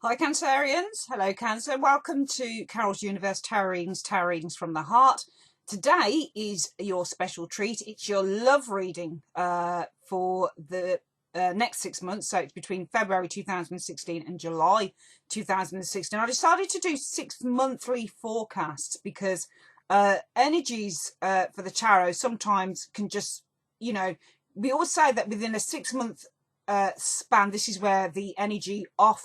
Hi Cancerians, hello Cancer, welcome to Carol's Universe Tarot Readings from the Heart. Today is your special treat. It's your love reading for the next 6 months, so it's between February 2016 and July 2016. I decided to do 6 monthly forecasts because energies for the tarot sometimes can just, we always say that within a 6 month span, this is where the energy off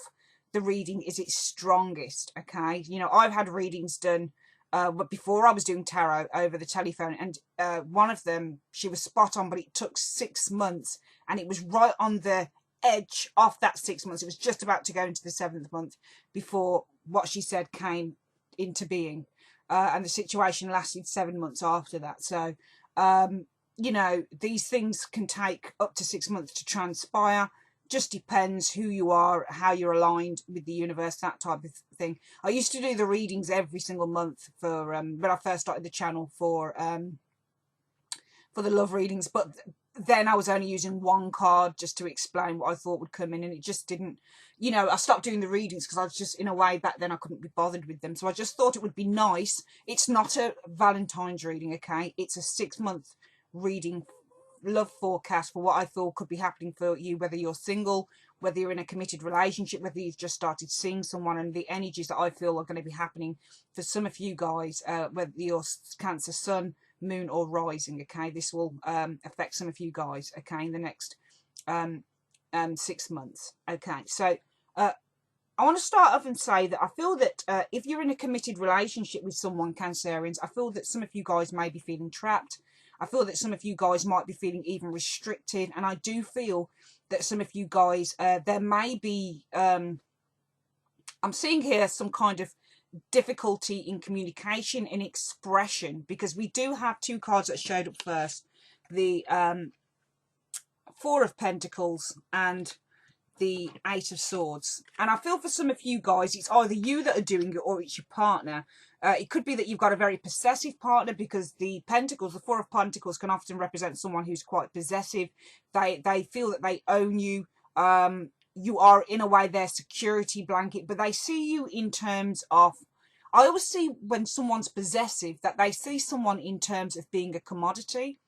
the reading is its strongest. Okay, I've had readings done but before I was doing tarot over the telephone, and one of them, she was spot on, but it took 6 months, and it was right on the edge of that 6 months. It was just about to go into the 7th month before what she said came into being, and the situation lasted 7 months after that. So these things can take up to 6 months to transpire. Just depends who you are, how you're aligned with the universe, that type of thing. I used to do the readings every single month for when I first started the channel for the love readings, but then I was only using one card just to explain what I thought would come in, and it just didn't, I stopped doing the readings because I was just, in a way, back then I couldn't be bothered with them. So I just thought it would be nice. It's not a Valentine's reading, okay? It's a 6 month reading, love forecast for what I thought could be happening for you, whether you're single, whether you're in a committed relationship, whether you've just started seeing someone, and the energies that I feel are going to be happening for some of you guys, whether you're Cancer Sun, Moon or Rising. Okay, this will affect some of you guys, okay, in the next 6 months. Okay, so I want to start off and say that I feel that if you're in a committed relationship with someone, Cancerians, I feel that some of you guys may be feeling trapped. I feel that some of you guys might be feeling even restricted, and I do feel that some of you guys, there may be, I'm seeing here some kind of difficulty in communication, in expression, because we do have two cards that showed up first, the Four of Pentacles and the Eight of Swords. And I feel for some of you guys, it's either you that are doing it or it's your partner. It could be that you've got a very possessive partner, because the Pentacles, the Four of Pentacles, can often represent someone who's quite possessive. They feel that they own you. You are, in a way, their security blanket, but they see you in terms of, I always see when someone's possessive that they see someone in terms of being a commodity.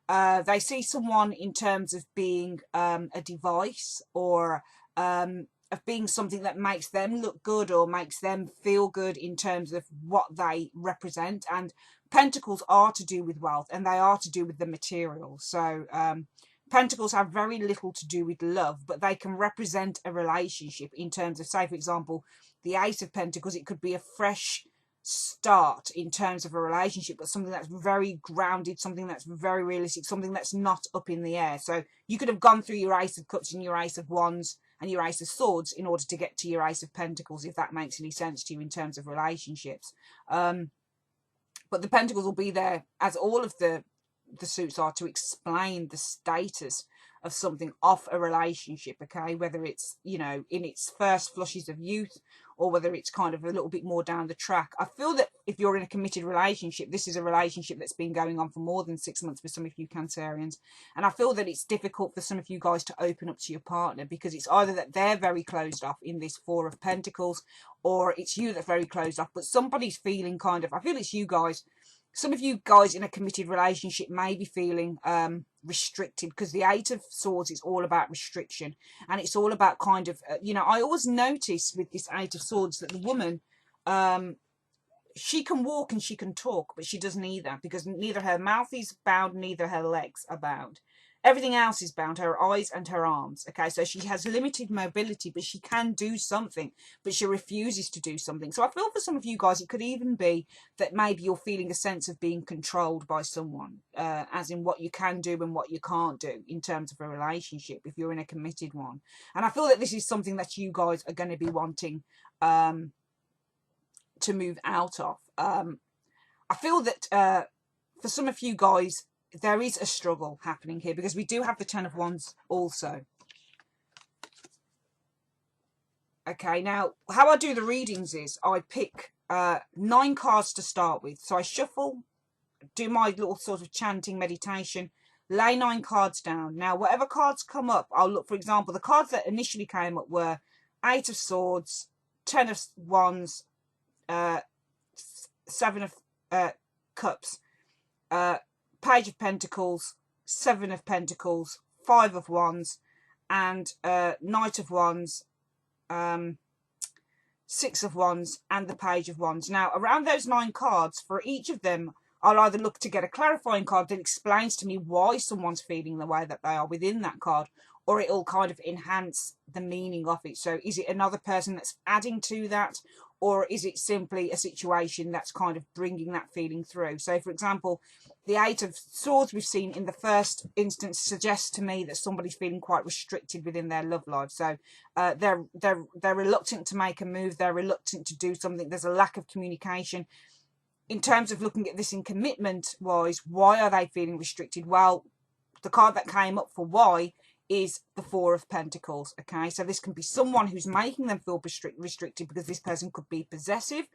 They see someone in terms of being a device, or of being something that makes them look good or makes them feel good in terms of what they represent. And Pentacles are to do with wealth, and they are to do with the material. So Pentacles have very little to do with love, but they can represent a relationship in terms of, say, for example, the Ace of Pentacles. It could be a fresh start in terms of a relationship, but something that's very grounded, something that's very realistic, something that's not up in the air. So you could have gone through your Ace of Cups and your Ace of Wands and your Ace of Swords in order to get to your Ace of Pentacles, if that makes any sense to you in terms of relationships. But the Pentacles will be there, as all of the suits are, to explain the status of something off a relationship, okay, whether it's, in its first flushes of youth, or whether it's kind of a little bit more down the track. I feel that if you're in a committed relationship, this is a relationship that's been going on for more than 6 months for some of you Cancerians, and I feel that it's difficult for some of you guys to open up to your partner, because it's either that they're very closed off in this Four of Pentacles, or it's you that's very closed off. But somebody's feeling kind of, I feel it's you guys, some of you guys in a committed relationship may be feeling restricted, because the Eight of Swords is all about restriction, and it's all about kind of, I always notice with this Eight of Swords that the woman, she can walk and she can talk, but she doesn't either, because neither her mouth is bound, neither her legs are bound. Everything else is bound, her eyes and her arms. Okay, so she has limited mobility, but she can do something, but she refuses to do something. So I feel for some of you guys, it could even be that maybe you're feeling a sense of being controlled by someone, as in what you can do and what you can't do in terms of a relationship, if you're in a committed one. And I feel that this is something that you guys are going to be wanting to move out of. I feel that for some of you guys, there is a struggle happening here, because we do have the Ten of Wands also. Okay, now how I do the readings is I pick 9 cards to start with. So I shuffle, do my little sort of chanting meditation, lay 9 cards down. Now whatever cards come up, I'll look, for example, the cards that initially came up were Eight of Swords, Ten of Wands, uh, Seven of Cups, Page of Pentacles, Seven of Pentacles, Five of Wands, and Knight of Wands, Six of Wands, and the Page of Wands. Now, around those 9 cards, for each of them, I'll either look to get a clarifying card that explains to me why someone's feeling the way that they are within that card, or it'll kind of enhance the meaning of it. So is it another person that's adding to that, or is it simply a situation that's kind of bringing that feeling through? So, for example, the Eight of Swords we've seen in the first instance suggests to me that somebody's feeling quite restricted within their love life. So they're reluctant to make a move. They're reluctant to do something. There's a lack of communication. In terms of looking at this in commitment wise, why are they feeling restricted? Well, the card that came up for why is the Four of Pentacles. Okay, so this can be someone who's making them feel restricted because this person could be possessive,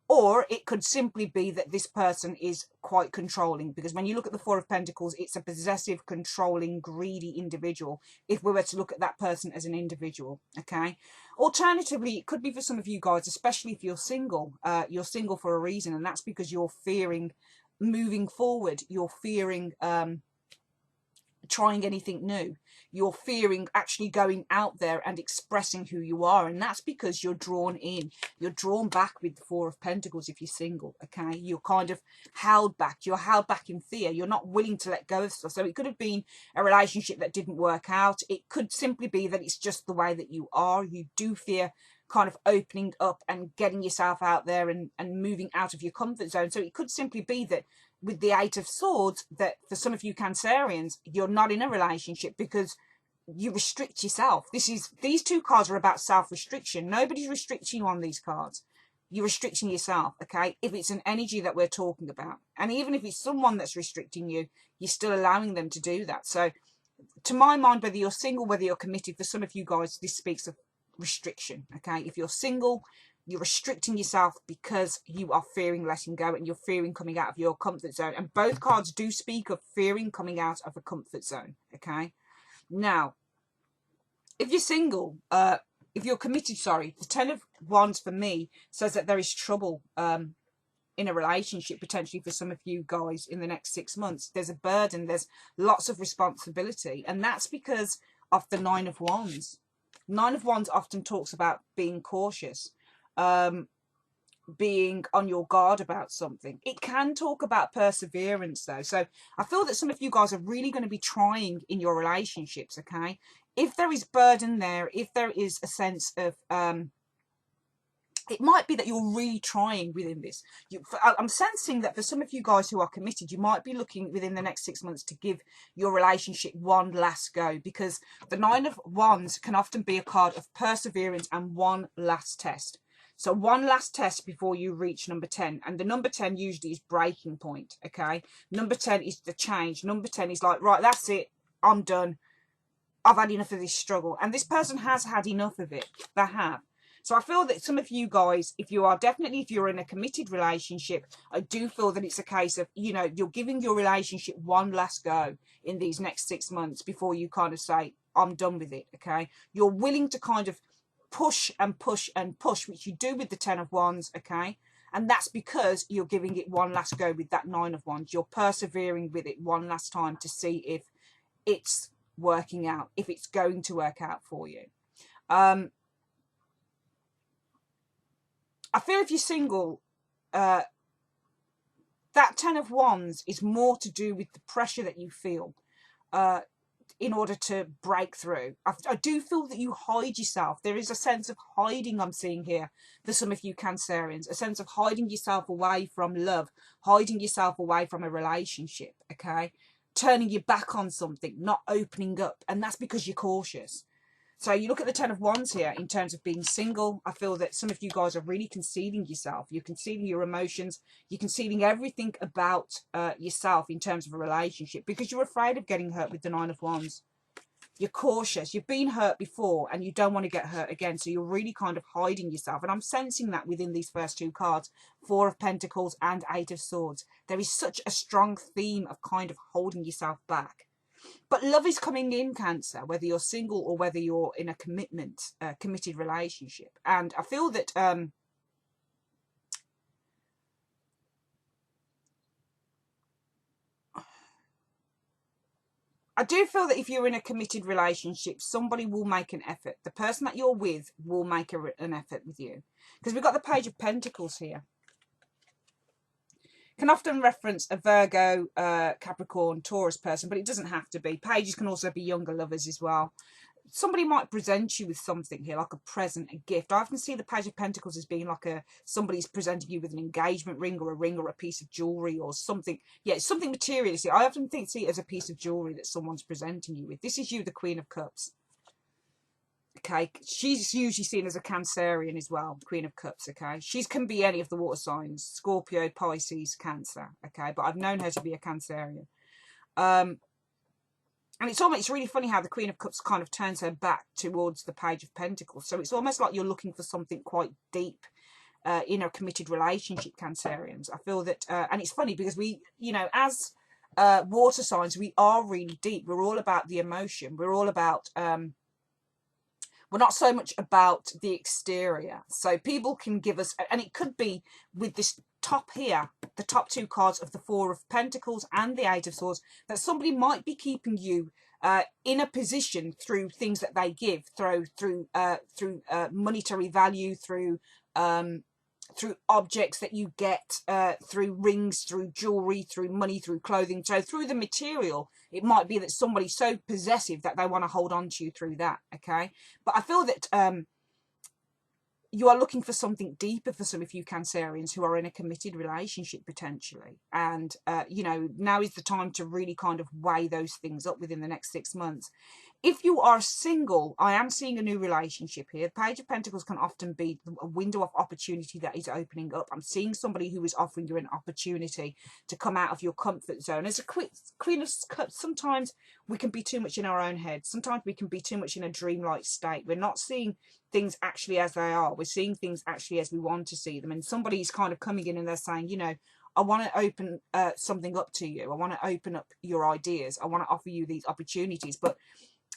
or it could simply be that this person is quite controlling, because when you look at the Four of Pentacles, it's a possessive, controlling, greedy individual, if we were to look at that person as an individual. Okay, alternatively, it could be for some of you guys, especially if you're single for a reason, and that's because you're fearing moving forward. You're fearing trying anything new. You're fearing actually going out there and expressing who you are, and that's because you're drawn in. You're drawn back with the Four of Pentacles if you're single. Okay, you're kind of held back. You're held back in fear. You're not willing to let go of stuff. So it could have been a relationship that didn't work out. It could simply be that it's just the way that you are. You do fear kind of opening up and getting yourself out there and moving out of your comfort zone. So it could simply be that with the Eight of Swords, that for some of you Cancerians, you're not in a relationship because you restrict yourself. These 2 cards are about self-restriction. Nobody's restricting you on these cards. You're restricting yourself, okay? If it's an energy that we're talking about. And even if it's someone that's restricting you, you're still allowing them to do that. So to my mind, whether you're single, whether you're committed, for some of you guys, this speaks of restriction, okay? If you're single, you're restricting yourself because you are fearing letting go and you're fearing coming out of your comfort zone. And both cards do speak of fearing coming out of a comfort zone, okay? Now, if you're single, if you're committed, sorry, the Ten of Wands for me says that there is trouble in a relationship, potentially for some of you guys in the next 6 months. There's a burden, there's lots of responsibility, and that's because of the Nine of Wands. Nine of Wands often talks about being cautious, being on your guard about something. It can talk about perseverance though. So I feel that some of you guys are really going to be trying in your relationships, okay? If there is burden there, if there is a sense of it might be that you're really trying within this. I'm sensing that for some of you guys who are committed, you might be looking within the next 6 months to give your relationship one last go, because the Nine of Wands can often be a card of perseverance and one last test. So one last test before you reach number 10. And the number 10 usually is breaking point, okay? Number 10 is the change. Number 10 is like, right, that's it. I'm done. I've had enough of this struggle. And this person has had enough of it. They have. So I feel that some of you guys, if you're in a committed relationship, I do feel that it's a case of, you know, you're giving your relationship one last go in these next 6 months before you kind of say, I'm done with it, okay? You're willing to kind of push and push and push, which you do with the Ten of Wands, okay? And that's because you're giving it one last go with that Nine of Wands. You're persevering with it one last time to see if it's working out, if it's going to work out for you. I feel if you're single, that Ten of Wands is more to do with the pressure that you feel in order to break through. I do feel that you hide yourself. There is a sense of hiding I'm seeing here for some of you Cancerians, a sense of hiding yourself away from love, hiding yourself away from a relationship, okay? Turning your back on something, not opening up, and that's because you're cautious. So you look at the Ten of Wands here in terms of being single. I feel that some of you guys are really concealing yourself. You're concealing your emotions. You're concealing everything about yourself in terms of a relationship because you're afraid of getting hurt with the Nine of Wands. You're cautious. You've been hurt before and you don't want to get hurt again. So you're really kind of hiding yourself. And I'm sensing that within these first 2 cards, Four of Pentacles and Eight of Swords. There is such a strong theme of kind of holding yourself back. But love is coming in, Cancer, whether you're single or whether you're in a committed relationship. And I feel that I do feel that if you're in a committed relationship, somebody will make an effort. The person that you're with will make an effort with you. Because we've got the Page of Pentacles here. Can often reference a Virgo, Capricorn, Taurus person, but it doesn't have to be. Pages can also be younger lovers as well. Somebody might present you with something here, like a present, a gift. I often see the Page of Pentacles as being like somebody's presenting you with an engagement ring or a piece of jewelry or something. Yeah, it's something materialistic. I often see it as a piece of jewelry that someone's presenting you with. This is you, the Queen of Cups. Okay, she's usually seen as a Cancerian as well, Queen of Cups. Okay, she can be any of the water signs: Scorpio, Pisces, Cancer. Okay, but I've known her to be a Cancerian. And it's really funny how the Queen of Cups kind of turns her back towards the Page of Pentacles. So it's almost like you're looking for something quite deep in a committed relationship, Cancerians. I feel that, and it's funny because we, as water signs, we are really deep. We're all about the emotion. We're all about, we're not so much about the exterior. So people can give us, and it could be with this top here, the top two cards of the Four of Pentacles and the Eight of Swords, that somebody might be keeping you in a position through things that they give, through monetary value, through objects that you get, through rings, through jewelry, through money, through clothing. So through the material, it might be that somebody's so possessive that they want to hold on to you through that. Okay, but I feel that you are looking for something deeper for some of you Cancerians who are in a committed relationship potentially. And, now is the time to really kind of weigh those things up within the next 6 months. If you are single, I am seeing a new relationship here. Page of Pentacles can often be a window of opportunity that is opening up. I'm seeing somebody who is offering you an opportunity to come out of your comfort zone. As a Queen of Cups, sometimes we can be too much in our own head. Sometimes we can be too much in a dreamlike state. We're not seeing things actually as they are. We're seeing things actually as we want to see them. And somebody's kind of coming in and they're saying, I want to open something up to you. I want to open up your ideas. I want to offer you these opportunities. But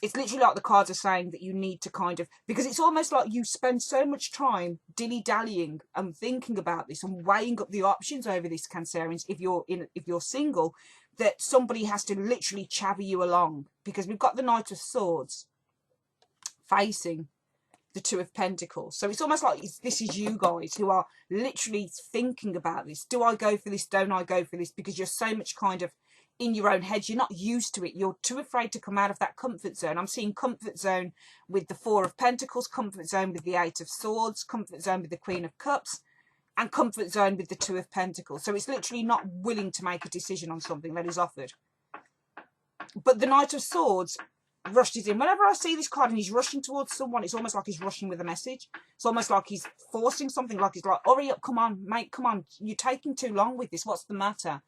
it's literally like the cards are saying that you need to kind of, because it's almost like you spend so much time dilly-dallying and thinking about this and weighing up the options over this, Cancerians, if you're single, that somebody has to literally chavvy you along. Because we've got the Knight of Swords facing the Two of Pentacles. So it's almost like this is you guys who are literally thinking about this. Do I go for this? Don't I go for this? Because you're so much kind of in your own head. You're not used to it. You're too afraid to come out of that comfort zone. I'm seeing comfort zone with the Four of Pentacles, comfort zone with the Eight of Swords, comfort zone with the Queen of Cups, and comfort zone with the Two of Pentacles. So it's literally not willing to make a decision on something that is offered. But the Knight of Swords rushes in. Whenever I see this card and he's rushing towards someone, it's almost like he's rushing with a message. It's almost like he's forcing something, like he's like, hurry up, come on, mate, come on, you're taking too long with this, what's the matter?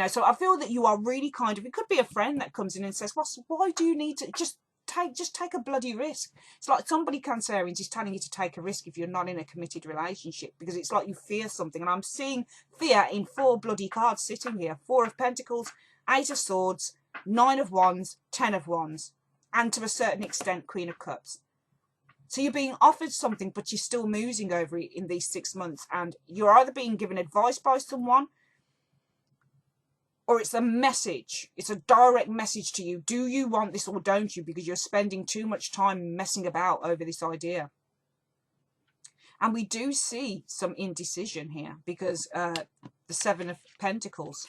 So I feel that you are really kind of, it could be a friend that comes in and says, why do you need to just take a bloody risk? It's like somebody, Cancerians, is telling you to take a risk if you're not in a committed relationship, because it's like you fear something. And I'm seeing fear in 4 bloody cards sitting here. 4 of Pentacles, 8 of Swords, 9 of Wands, 10 of Wands, and to a certain extent, Queen of Cups. So you're being offered something, but you're still musing over it in these 6 months. And you're either being given advice by someone, or it's a message. It's a direct message to you. Do you want this or don't you? Because you're spending too much time messing about over this idea. And we do see some indecision here because the 7 of Pentacles.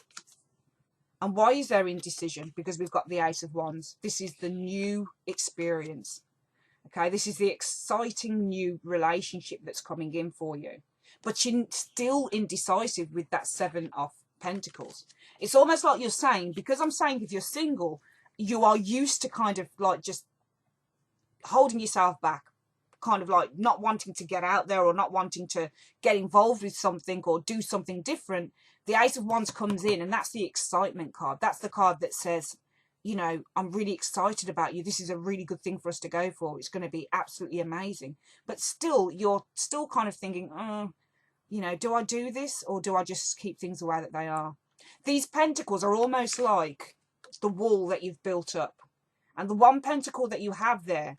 And why is there indecision? Because we've got the Ace of Wands. This is the new experience. Okay, this is the exciting new relationship that's coming in for you. But you're still indecisive with that 7 of Pentacles. It's almost like you're saying, because I'm saying if you're single, you are used to kind of like just holding yourself back, kind of like not wanting to get out there or not wanting to get involved with something or do something different. The Ace of Wands comes in, and that's the excitement card. That's the card that says, I'm really excited about you. This is a really good thing for us to go for. It's going to be absolutely amazing. But still, you're still kind of thinking, do I do this or do I just keep things the way that they are? These pentacles are almost like the wall that you've built up. And the one pentacle that you have there,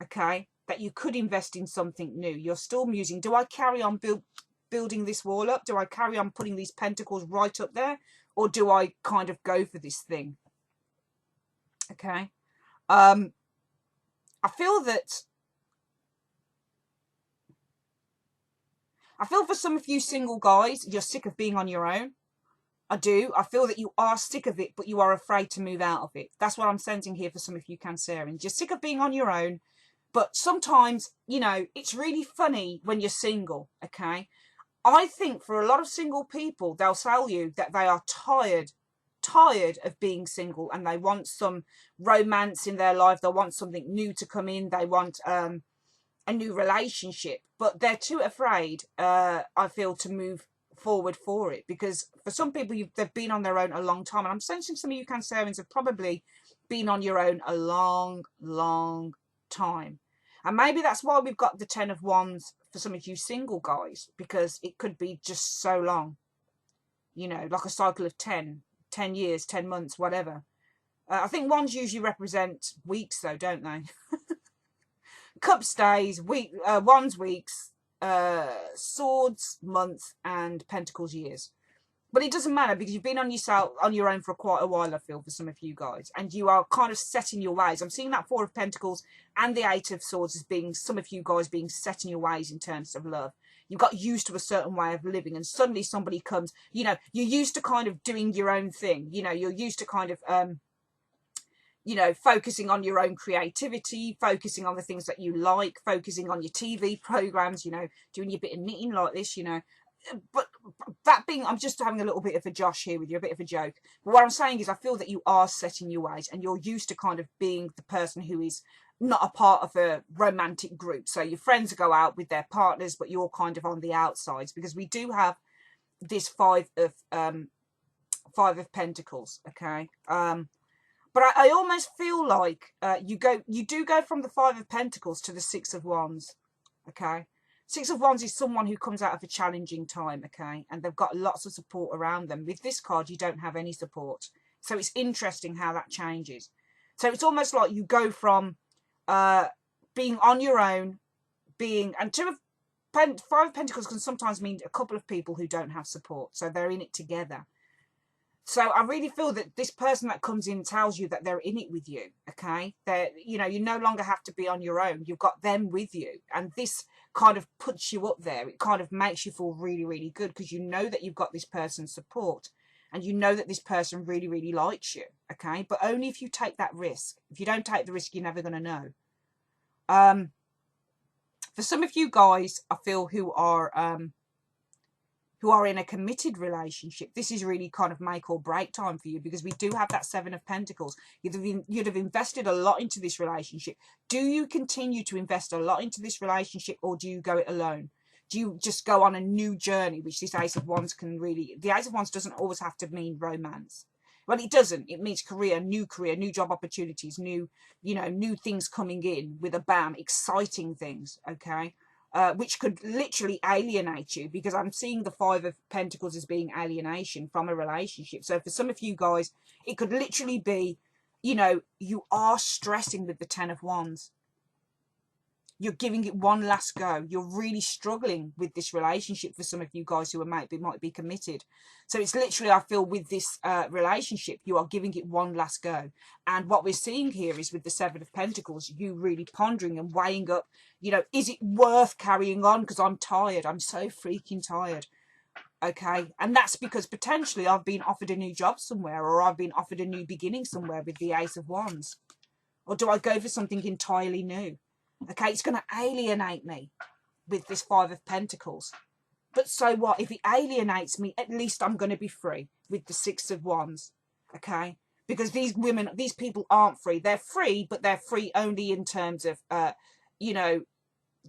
okay, that you could invest in something new, you're still musing, do I carry on building this wall up? Do I carry on putting these pentacles right up there? Or do I kind of go for this thing? Okay. I feel for some of you single guys, you're sick of being on your own. I do. I feel that you are sick of it, but you are afraid to move out of it. That's what I'm sensing here for some of you Cancerians. You're sick of being on your own, but sometimes, you know, it's really funny when you're single, okay? I think for a lot of single people, they'll tell you that they are tired of being single and they want some romance in their life. They want something new to come in. They want a new relationship, but they're too afraid, I feel, to move forward for it, because for some people they've been on their own a long time, and I'm sensing some of you Cancerians have probably been on your own a long time, and maybe that's why we've got the 10 of Wands for some of you single guys, because it could be just so long, you know, like a cycle of 10 years, 10 months, whatever. I think Wands usually represent weeks though, don't they? Cups days, Wands weeks, Swords months, and Pentacles years. But it doesn't matter, because you've been on your own for quite a while, I feel, for some of you guys, and you are kind of set in your ways. I'm seeing that 4 of Pentacles and the 8 of Swords as being some of you guys being set in your ways in terms of love. You got used to a certain way of living, and suddenly somebody comes, you know, you're used to kind of doing your own thing, you know, you're used to kind of you know, focusing on your own creativity, focusing on the things that you like, focusing on your TV programs, you know, doing your bit of knitting like this, you know. But that being, I'm just having a little bit of a josh here with you, a bit of a joke. But what I'm saying is I feel that you are set in your ways, and you're used to kind of being the person who is not a part of a romantic group. So your friends go out with their partners, but you're kind of on the outsides, because we do have this 5 of Pentacles, okay? But I almost feel like you do go from the 5 of Pentacles to the 6 of Wands, okay? 6 of Wands is someone who comes out of a challenging time, okay? And they've got lots of support around them. With this card, you don't have any support. So it's interesting how that changes. So it's almost like you go from being on your own, and 5 of Pentacles can sometimes mean a couple of people who don't have support. So they're in it together. So I really feel that this person that comes in tells you that they're in it with you, okay? That, you know, you no longer have to be on your own. You've got them with you. And this kind of puts you up there. It kind of makes you feel really good, because you know that you've got this person's support. And you know that this person really likes you, okay? But only if you take that risk. If you don't take the risk, you're never going to know. For some of you guys, I feel, who are in a committed relationship, this is really kind of make or break time for you, because we do have that 7 of Pentacles. You'd have invested a lot into this relationship. Do you continue to invest a lot into this relationship, or do you go it alone? Do you just go on a new journey, which this Ace of Wands can really... The Ace of Wands doesn't always have to mean romance. Well, it doesn't. It means career, new job opportunities, new things coming in with a bam, exciting things, okay? Which could literally alienate you, because I'm seeing the 5 of Pentacles as being alienation from a relationship. So for some of you guys, it could literally be, you know, you are stressing with the 10 of Wands. You're giving it one last go. You're really struggling with this relationship for some of you guys who are might be committed. So it's literally, I feel, with this relationship, you are giving it one last go. And what we're seeing here is with the 7 of Pentacles, you really pondering and weighing up, you know, is it worth carrying on? Because I'm tired. I'm so freaking tired. Okay. And that's because potentially I've been offered a new job somewhere, or I've been offered a new beginning somewhere with the Ace of Wands. Or do I go for something entirely new? Okay, it's going to alienate me with this 5 of Pentacles. But so what? If it alienates me, at least I'm going to be free with the 6 of Wands. Okay? Because these people aren't free. They're free, but they're free only in terms of, you know,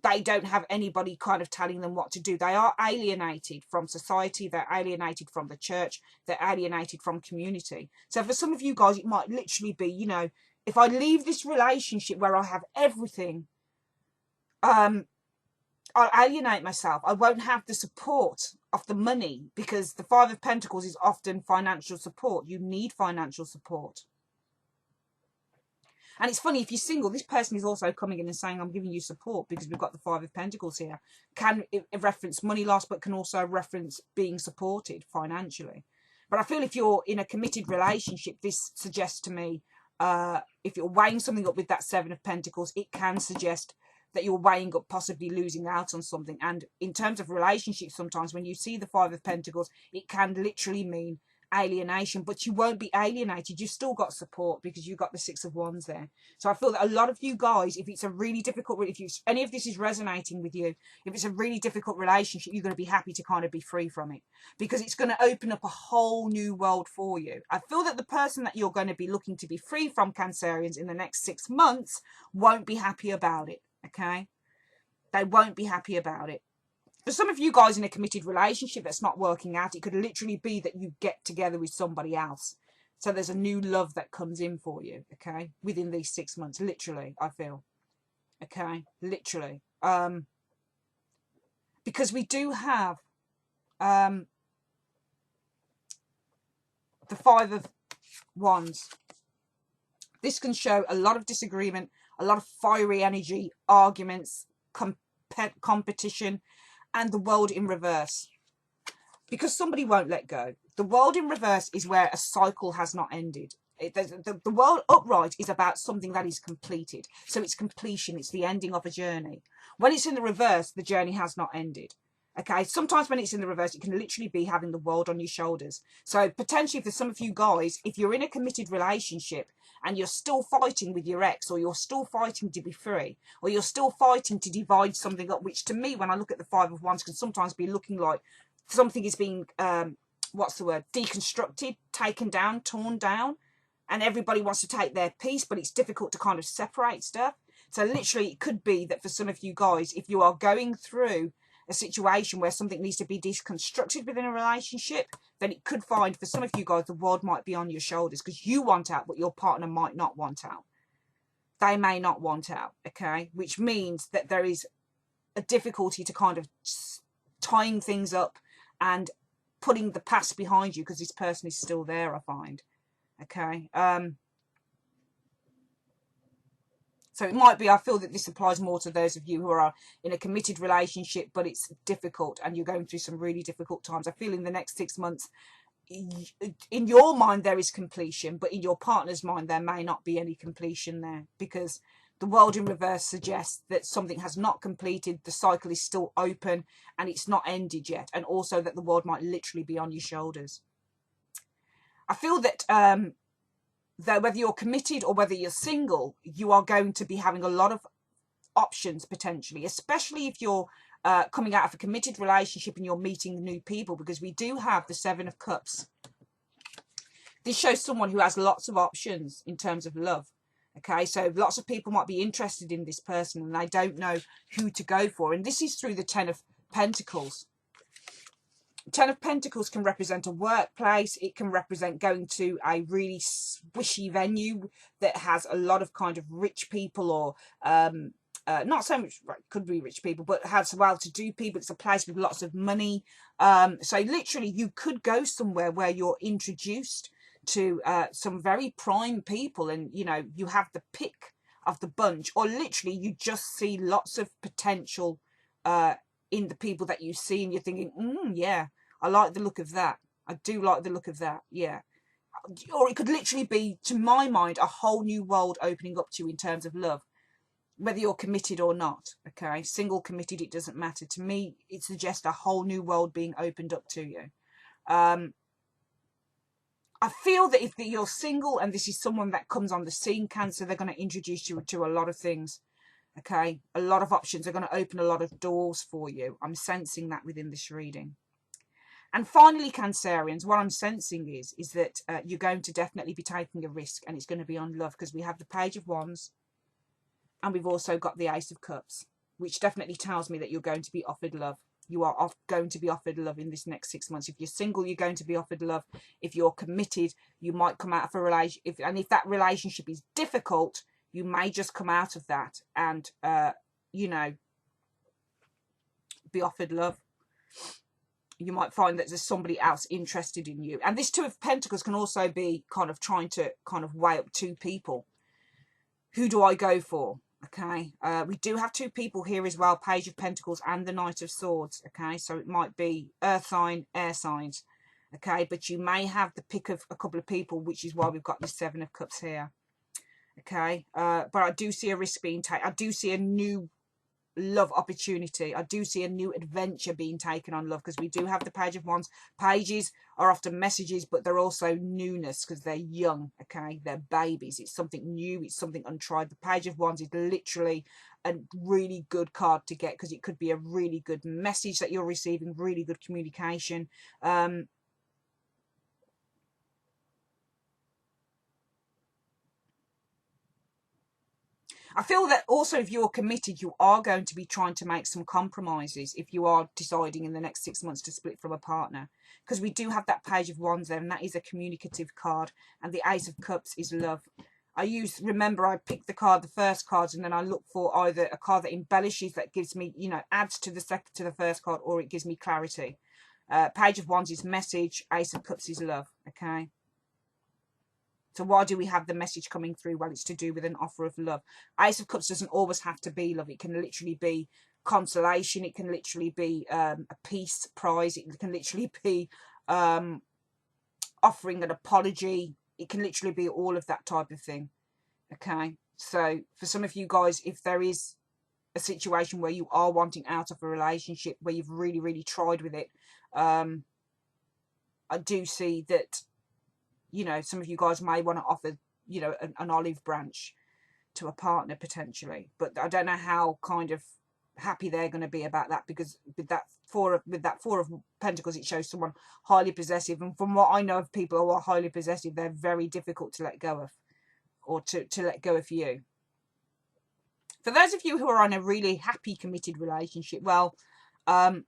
they don't have anybody kind of telling them what to do. They are alienated from society. They're alienated from the church. They're alienated from community. So for some of you guys, it might literally be, you know, if I leave this relationship where I have everything, I'll alienate myself. I won't have the support of the money, because the Five of Pentacles is often financial support. You need financial support. And it's funny, if you're single, this person is also coming in and saying, I'm giving you support, because we've got the Five of Pentacles here. Can reference money loss, but can also reference being supported financially. But I feel if you're in a committed relationship, this suggests to me, if you're weighing something up with that Seven of Pentacles, it can suggest that you're weighing up possibly losing out on something. And in terms of relationships, sometimes when you see the Five of Pentacles, it can literally mean alienation, but you won't be alienated. You've still got support, because you've got the Six of Wands there. So I feel that a lot of you guys, if it's a really difficult, if any of this is resonating with you, if it's a really difficult relationship, you're going to be happy to kind of be free from it, because it's going to open up a whole new world for you. I feel that the person that you're going to be looking to be free from, Cancerians, in the next 6 months won't be happy about it. Okay, they won't be happy about it. For some of you guys in a committed relationship that's not working out, it could literally be that you get together with somebody else. So there's a new love that comes in for you, okay, within these 6 months, literally, I feel. Okay, literally. Because we do have the Five of Wands. This can show a lot of disagreement, a lot of fiery energy, arguments, competition, and the World in reverse, because somebody won't let go. The World in reverse is where a cycle has not ended. The World upright is about something that is completed. So it's completion. It's the ending of a journey. When it's in the reverse, the journey has not ended. Okay, sometimes when it's in the reverse, it can literally be having the world on your shoulders. So potentially for some of you guys, if you're in a committed relationship and you're still fighting with your ex, or you're still fighting to be free, or you're still fighting to divide something up, which to me, when I look at the Five of Wands, can sometimes be looking like something is being, what's the word, deconstructed, taken down, torn down, and everybody wants to take their piece, but it's difficult to kind of separate stuff. So literally it could be that for some of you guys, if you are going through a situation where something needs to be deconstructed within a relationship, then it could find for some of you guys the world might be on your shoulders, because you want out, but your partner might not want out. They may not want out, okay? Which means that there is a difficulty to kind of tying things up and putting the past behind you, because this person is still there, I find. Okay. So it might be, I feel that this applies more to those of you who are in a committed relationship, but it's difficult and you're going through some really difficult times. I feel in the next 6 months, in your mind there is completion, but in your partner's mind there may not be any completion there, because the World in reverse suggests that something has not completed, the cycle is still open and it's not ended yet, and also that the world might literally be on your shoulders. I feel that that whether you're committed or whether you're single, you are going to be having a lot of options potentially, especially if you're coming out of a committed relationship and you're meeting new people, because we do have the Seven of Cups. This shows someone who has lots of options in terms of love. Okay, so lots of people might be interested in this person and they don't know who to go for. And this is through the Ten of Pentacles. Ten of Pentacles can represent a workplace. It can represent going to a really swishy venue that has a lot of kind of rich people, or not so much, right, could be rich people, but has well-to-do people. It's a place with lots of money. So literally you could go somewhere where you're introduced to some very prime people, and you know, you have the pick of the bunch, or literally you just see lots of potential in the people that you see, and you're thinking, yeah, I like the look of that. I do like the look of that. Yeah. Or it could literally be, to my mind, a whole new world opening up to you in terms of love, whether you're committed or not. Okay, single, committed, it doesn't matter. To me, it suggests a whole new world being opened up to you. I feel that if you're single and this is someone that comes on the scene, Cancer, they're going to introduce you to a lot of things. Okay, a lot of options. They're going to open a lot of doors for you. I'm sensing that within this reading. And finally, Cancerians, what I'm sensing is that you're going to definitely be taking a risk, and it's going to be on love, because we have the Page of Wands and we've also got the Ace of Cups, which definitely tells me that you're going to be offered love. You are going to be offered love in this next 6 months. If you're single, you're going to be offered love. If you're committed, you might come out of a relationship. And if that relationship is difficult, you may just come out of that and, you know, be offered love. You might find that there's somebody else interested in you. And this Two of Pentacles can also be kind of trying to kind of weigh up two people. Who do I go for? Okay, we do have two people here as well, Page of Pentacles and the Knight of Swords. Okay, so it might be earth sign, air signs. Okay, but you may have the pick of a couple of people, which is why we've got this Seven of Cups here. Okay, but I do see a risk being taken. I do see a new love opportunity. I do see a new adventure being taken on love, because we do have the Page of Wands. Pages are often messages, but they're also newness because they're young. Okay, they're babies. It's something new, it's something untried. The Page of Wands is literally a really good card to get, because it could be a really good message that you're receiving, really good communication. I feel that also if you're committed, you are going to be trying to make some compromises if you are deciding in the next 6 months to split from a partner. Because we do have that Page of Wands there, and that is a communicative card. And the Ace of Cups is love. Remember, I picked the first cards, and then I look for either a card that embellishes, that gives me, you know, adds to the first card, or it gives me clarity. Page of Wands is message, Ace of Cups is love, okay? So why do we have the message coming through? Well, it's to do with an offer of love. Ace of Cups doesn't always have to be love. It can literally be consolation. It can literally be a peace prize. It can literally be offering an apology. It can literally be all of that type of thing. Okay. So for some of you guys, if there is a situation where you are wanting out of a relationship, where you've really, really tried with it, I do see that, you know, some of you guys may want to offer, you know, an olive branch to a partner potentially, but I don't know how kind of happy they're going to be about that, because with that four of Pentacles, it shows someone highly possessive, and from what I know of people who are highly possessive, they're very difficult to let go of, or to let go of you. For those of you who are in a really happy committed relationship, well, I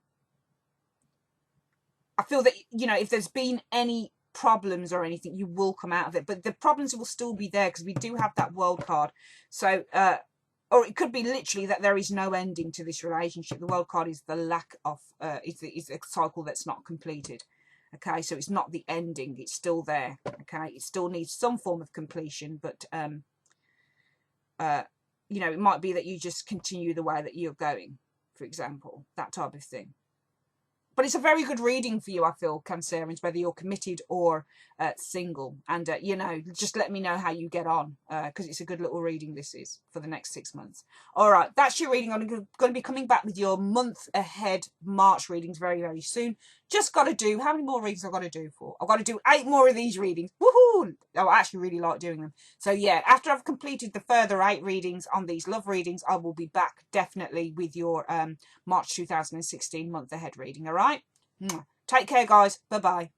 feel that, you know, if there's been any problems or anything, you will come out of it, but the problems will still be there, because we do have that World card. So or it could be literally that there is no ending to this relationship. The World card is the lack of is a cycle that's not completed. Okay, so it's not the ending, it's still there. Okay, it still needs some form of completion, but you know, it might be that you just continue the way that you're going, for example, that type of thing. But it's a very good reading for you, I feel, Cancerians, whether you're committed or single. And, you know, just let me know how you get on, because it's a good little reading this is for the next 6 months. All right, that's your reading. I'm going to be coming back with your month ahead March readings very, very soon. Just got to do, how many more readings I've got to do for? I've got to do 8 more of these readings. Woohoo! I actually really like doing them. So, yeah, after I've completed the further 8 readings on these love readings, I will be back definitely with your March 2016 month ahead reading, all right? Take care, guys. Bye-bye.